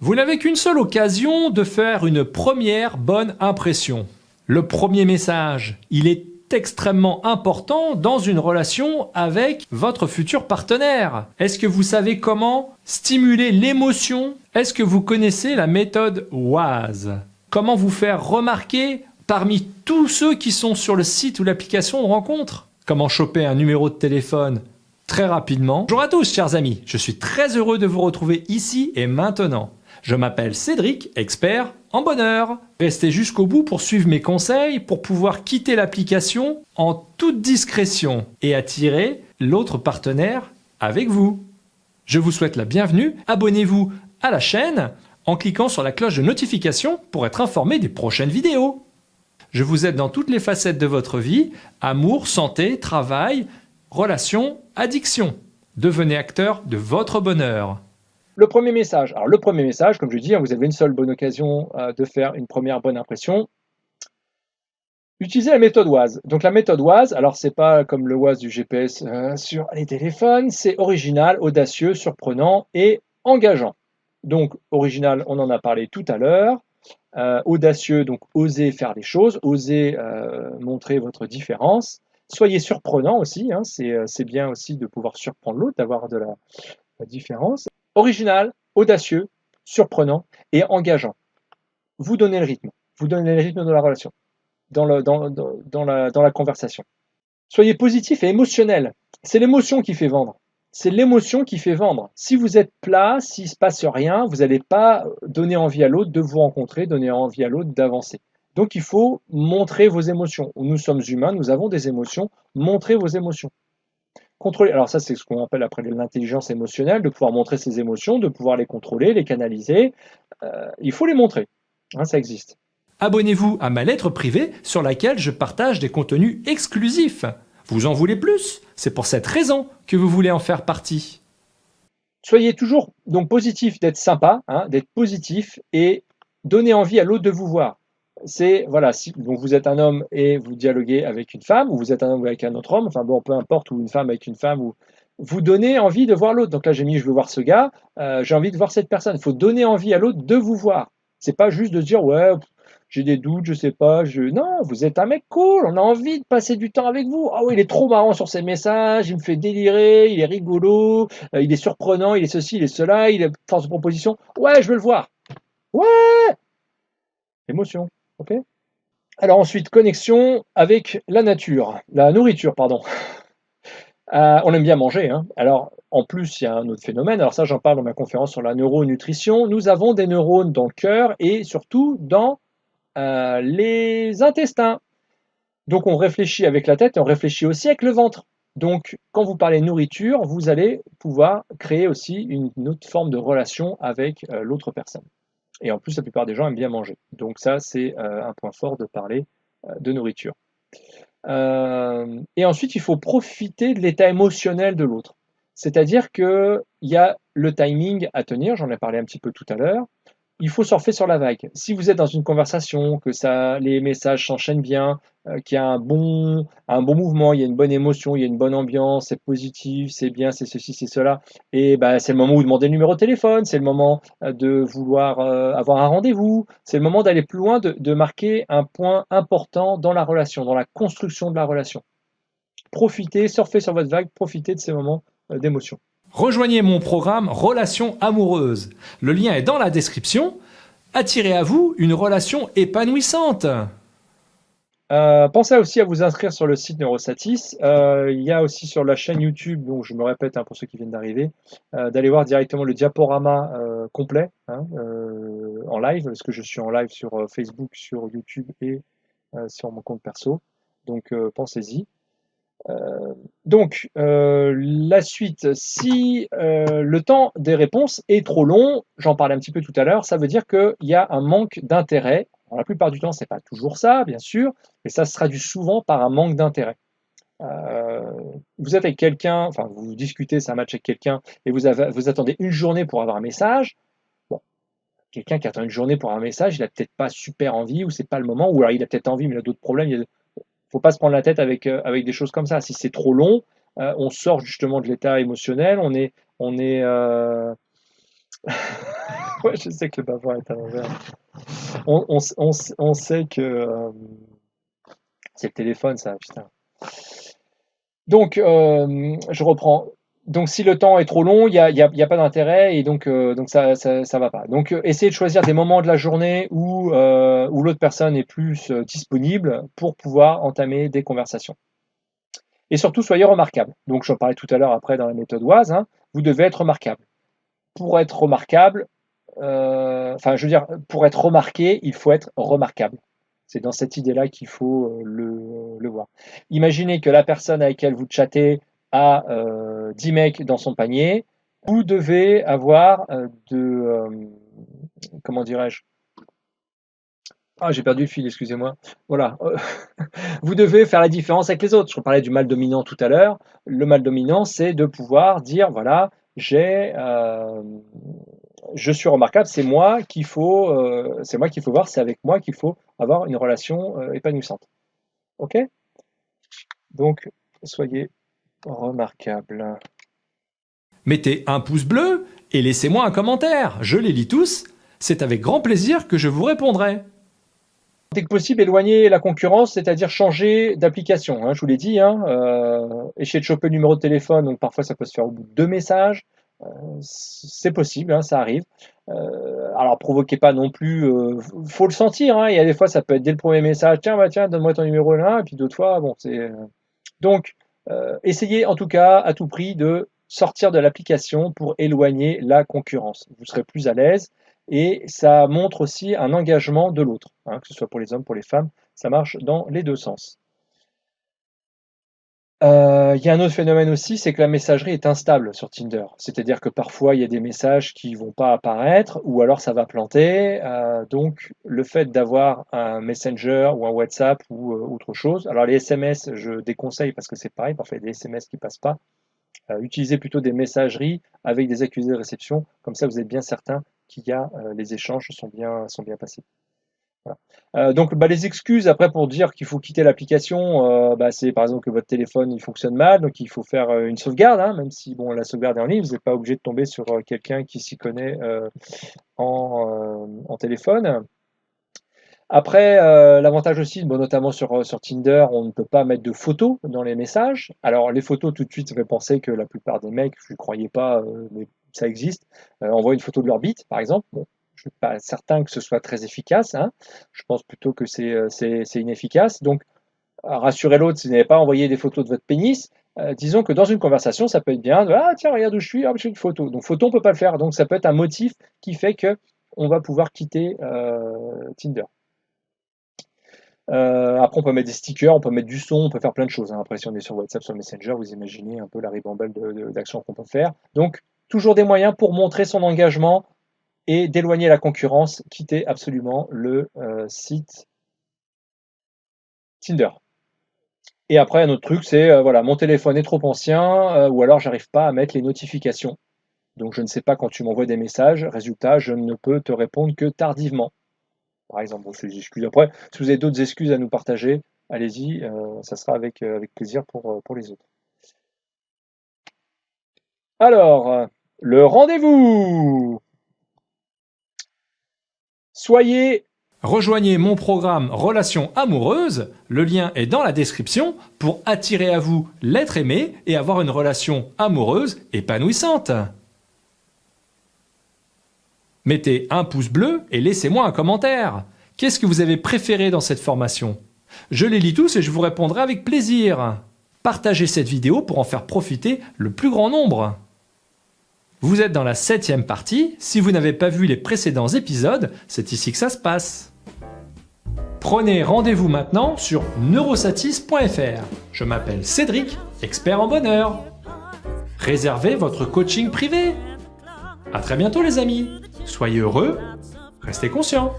Vous n'avez qu'une seule occasion de faire une première bonne impression. Le premier message, il est extrêmement important dans une relation avec votre futur partenaire. Est-ce que vous savez comment stimuler l'émotion? Est-ce que vous connaissez la méthode WAS? Comment vous faire remarquer parmi tous ceux qui sont sur le site ou l'application de rencontre? Comment choper un numéro de téléphone très rapidement? Bonjour à tous, chers amis. Je suis très heureux de vous retrouver ici et maintenant. Je m'appelle Cédric, expert en bonheur. Restez jusqu'au bout pour suivre mes conseils pour pouvoir quitter l'application en toute discrétion et attirer l'autre partenaire avec vous. Je vous souhaite la bienvenue. Abonnez-vous à la chaîne en cliquant sur la cloche de notification pour être informé des prochaines vidéos. Je vous aide dans toutes les facettes de votre vie, amour, santé, travail, relations, addiction. Devenez acteur de votre bonheur. Le premier message. Alors le premier message, comme je dis, vous avez une seule bonne occasion de faire une première bonne impression. Utilisez la méthode WAS. Donc la méthode WAS, alors c'est pas comme le WAS du GPS sur les téléphones, c'est original, audacieux, surprenant et engageant. Donc original, on en a parlé tout à l'heure. Audacieux, donc osez faire des choses, osez montrer votre différence. Soyez surprenant aussi, hein, c'est bien aussi de pouvoir surprendre l'autre, d'avoir de la différence. Original, audacieux, surprenant et engageant. Vous donnez le rythme. Vous donnez le rythme de la relation, dans la conversation. Soyez positif et émotionnel. C'est l'émotion qui fait vendre. C'est l'émotion qui fait vendre. Si vous êtes plat, s'il ne se passe rien, vous n'allez pas donner envie à l'autre de vous rencontrer, donner envie à l'autre d'avancer. Donc il faut montrer vos émotions. Nous sommes humains, nous avons des émotions. Montrez vos émotions. Contrôler. Alors ça, c'est ce qu'on appelle après l'intelligence émotionnelle, de pouvoir montrer ses émotions, de pouvoir les contrôler, les canaliser. Il faut les montrer. Hein, ça existe. Abonnez-vous à ma lettre privée sur laquelle je partage des contenus exclusifs. Vous en voulez plus? C'est pour cette raison que vous voulez en faire partie. Soyez toujours donc positif, d'être sympa, hein, d'être positif et donner envie à l'autre de vous voir. C'est voilà, si donc vous êtes un homme et vous dialoguez avec une femme, ou vous êtes un homme avec un autre homme, enfin bon, peu importe, ou une femme avec une femme, ou vous donnez envie de voir l'autre. Donc là, j'ai mis je veux voir ce gars, j'ai envie de voir cette personne. Il faut donner envie à l'autre de vous voir. C'est pas juste de se dire ouais, j'ai des doutes, je sais pas, non, vous êtes un mec cool, on a envie de passer du temps avec vous. Ah oui, il est trop marrant sur ses messages, il me fait délirer, il est rigolo, il est surprenant, il est ceci, il est cela, il est force de proposition. Ouais, je veux le voir. Ouais! Émotion. Ok. Alors ensuite, connexion avec la nature, la nourriture, pardon. On aime bien manger, hein. Alors en plus, il y a un autre phénomène, alors ça j'en parle dans ma conférence sur la neuronutrition. Nous avons des neurones dans le cœur et surtout dans les intestins. Donc on réfléchit avec la tête et on réfléchit aussi avec le ventre. Donc quand vous parlez nourriture, vous allez pouvoir créer aussi une autre forme de relation avec l'autre personne. Et en plus, la plupart des gens aiment bien manger. Donc ça, c'est un point fort de parler de nourriture. Et ensuite, il faut profiter de l'état émotionnel de l'autre. C'est-à-dire qu'il y a le timing à tenir, j'en ai parlé un petit peu tout à l'heure. Il faut surfer sur la vague. Si vous êtes dans une conversation, que les messages s'enchaînent bien, qu'il y a un bon mouvement, il y a une bonne émotion, il y a une bonne ambiance, c'est positif, c'est bien, c'est ceci, c'est cela, et c'est le moment où demander le numéro de téléphone, c'est le moment de vouloir avoir un rendez-vous, c'est le moment d'aller plus loin, de marquer un point important dans la relation, dans la construction de la relation. Profitez, surfez sur votre vague, profitez de ces moments d'émotion. Rejoignez mon programme Relations amoureuses. Le lien est dans la description. Attirez à vous une relation épanouissante. Pensez aussi à vous inscrire sur le site Neurosatis. Il y a aussi sur la chaîne YouTube, donc je me répète pour ceux qui viennent d'arriver, d'aller voir directement le diaporama complet en live, parce que je suis en live sur Facebook, sur YouTube et sur mon compte perso. Donc pensez-y. Donc, la suite, si le temps des réponses est trop long, j'en parlais un petit peu tout à l'heure, ça veut dire qu'il y a un manque d'intérêt. La plupart du temps, ce n'est pas toujours ça, bien sûr, mais ça se traduit souvent par un manque d'intérêt. Vous êtes avec quelqu'un, enfin, vous discutez, c'est un match avec quelqu'un, et vous attendez une journée pour avoir un message. Bon, quelqu'un qui attend une journée pour avoir un message, il n'a peut-être pas super envie, ou c'est pas le moment, ou alors il a peut-être envie, mais il a d'autres problèmes. Il faut pas se prendre la tête avec des choses comme ça. Si c'est trop long, on sort justement de l'état émotionnel, on est Ouais, je sais que le bavard est à l'envers. On sait que c'est le téléphone, ça, putain. Donc, je reprends. Donc, si le temps est trop long, il y a pas d'intérêt et donc ça va pas. Donc, essayez de choisir des moments de la journée où l'autre personne est plus disponible pour pouvoir entamer des conversations. Et surtout, soyez remarquable. Donc, j'en parlais tout à l'heure après dans la méthode Oise, hein, vous devez être remarquable. Pour être remarquable, enfin, je veux dire, pour être remarqué, il faut être remarquable. C'est dans cette idée-là qu'il faut le voir. Imaginez que la personne avec laquelle vous chattez a 10 mecs dans son panier. Vous devez avoir comment dirais-je? Ah, j'ai perdu le fil, excusez-moi. Voilà. Vous devez faire la différence avec les autres. Je parlais du mal dominant tout à l'heure. Le mal dominant, c'est de pouvoir dire, voilà, je suis remarquable, c'est moi qu'il faut voir, c'est avec moi qu'il faut avoir une relation épanouissante. Ok? Donc, soyez remarquable. Mettez un pouce bleu et laissez-moi un commentaire. Je les lis tous. C'est avec grand plaisir que je vous répondrai. Dès que possible, éloigner la concurrence, c'est-à-dire changer d'application. Hein, je vous l'ai dit, hein, essayer de choper le numéro de téléphone, donc parfois ça peut se faire au bout de 2 messages. C'est possible, hein, ça arrive. Alors provoquez pas non plus, faut le sentir, hein, il y a des fois ça peut être dès le premier message, tiens, bah, tiens, donne-moi ton numéro là, et puis d'autres fois, bon, c'est. Donc, essayez en tout cas à tout prix de sortir de l'application pour éloigner la concurrence. Vous serez plus à l'aise et ça montre aussi un engagement de l'autre, hein, que ce soit pour les hommes, pour les femmes, ça marche dans les deux sens. Il y a un autre phénomène aussi, c'est que la messagerie est instable sur Tinder. C'est-à-dire que parfois, il y a des messages qui vont pas apparaître ou alors ça va planter. Donc, le fait d'avoir un Messenger ou un WhatsApp ou autre chose. Alors, les SMS, je déconseille parce que c'est pareil, parfois il y a des SMS qui passent pas. Utilisez plutôt des messageries avec des accusés de réception. Comme ça, vous êtes bien certain qu'il y a les échanges sont bien passés. Voilà. Donc les excuses après pour dire qu'il faut quitter l'application, c'est par exemple que votre téléphone il fonctionne mal, donc il faut faire une sauvegarde, hein, même si bon la sauvegarde est en ligne, vous n'êtes pas obligé de tomber sur quelqu'un qui s'y connaît en téléphone. Après, l'avantage aussi, bon, notamment sur Tinder, on ne peut pas mettre de photos dans les messages. Alors les photos tout de suite ça fait penser que la plupart des mecs, je ne croyais pas, mais ça existe, envoient une photo de leur bite par exemple. Bon, je ne suis pas certain que ce soit très efficace, hein. Je pense plutôt que c'est inefficace. Donc, rassurez l'autre si vous n'avez pas envoyé des photos de votre pénis. Disons que dans une conversation, ça peut être bien de ah tiens, regarde où je suis, hop, j'ai une photo. Donc, photo, on ne peut pas le faire. Donc, ça peut être un motif qui fait que on va pouvoir quitter Tinder. Après, on peut mettre des stickers, on peut mettre du son, on peut faire plein de choses, hein. Après, si on est sur WhatsApp, sur Messenger, vous imaginez un peu la ribambelle d'actions qu'on peut faire. Donc, toujours des moyens pour montrer son engagement et d'éloigner la concurrence, quittez absolument le site Tinder. Et après, un autre truc, c'est voilà, mon téléphone est trop ancien ou alors j'arrive pas à mettre les notifications. Donc je ne sais pas quand tu m'envoies des messages. Résultat, je ne peux te répondre que tardivement. Par exemple, bon, c'est des excuses. Après, si vous avez d'autres excuses à nous partager, allez-y, ça sera avec plaisir pour les autres. Alors, le rendez-vous. Soyez Rejoignez mon programme Relations amoureuses, le lien est dans la description, pour attirer à vous l'être aimé et avoir une relation amoureuse épanouissante. Mettez un pouce bleu et laissez-moi un commentaire. Qu'est-ce que vous avez préféré dans cette formation? Je les lis tous et je vous répondrai avec plaisir. Partagez cette vidéo pour en faire profiter le plus grand nombre. Vous êtes dans la 7e partie. Si vous n'avez pas vu les précédents épisodes, c'est ici que ça se passe. Prenez rendez-vous maintenant sur neurosatis.fr. Je m'appelle Cédric, expert en bonheur. Réservez votre coaching privé. À très bientôt les amis. Soyez heureux, restez conscients.